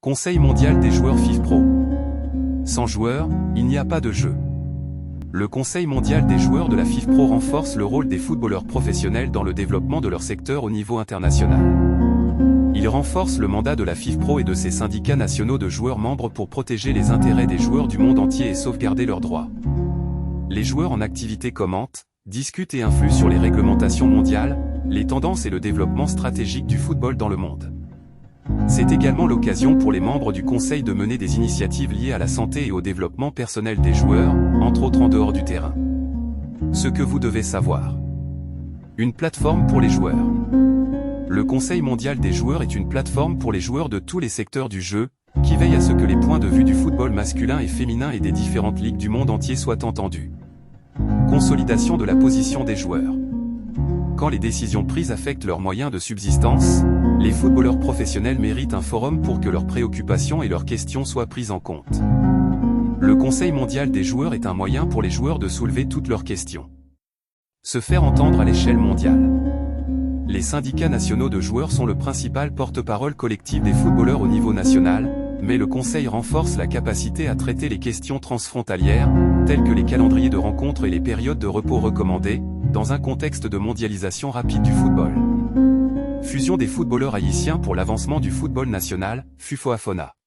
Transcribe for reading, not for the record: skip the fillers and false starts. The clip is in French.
Conseil mondial des joueurs FIFPro. Sans joueurs, il n'y a pas de jeu. Le Conseil mondial des joueurs de la FIFPro renforce le rôle des footballeurs professionnels dans le développement de leur secteur au niveau international. Il renforce le mandat de la FIFPro et de ses syndicats nationaux de joueurs membres pour protéger les intérêts des joueurs du monde entier et sauvegarder leurs droits. Les joueurs en activité commentent, discutent et influent sur les réglementations mondiales, les tendances et le développement stratégique du football dans le monde. C'est également l'occasion pour les membres du Conseil de mener des initiatives liées à la santé et au développement personnel des joueurs, entre autres en dehors du terrain. Ce que vous devez savoir. Une plateforme pour les joueurs. Le Conseil mondial des joueurs est une plateforme pour les joueurs de tous les secteurs du jeu, qui veille à ce que les points de vue du football masculin et féminin et des différentes ligues du monde entier soient entendus. Consolidation de la position des joueurs. Quand les décisions prises affectent leurs moyens de subsistance, les footballeurs professionnels méritent un forum pour que leurs préoccupations et leurs questions soient prises en compte. Le Conseil mondial des joueurs est un moyen pour les joueurs de soulever toutes leurs questions. Se faire entendre à l'échelle mondiale. Les syndicats nationaux de joueurs sont le principal porte-parole collectif des footballeurs au niveau national, mais le Conseil renforce la capacité à traiter les questions transfrontalières, telles que les calendriers de rencontres et les périodes de repos recommandées, dans un contexte de mondialisation rapide du football. Fusion des footballeurs haïtiens pour l'avancement du football national, FUFOAFONA.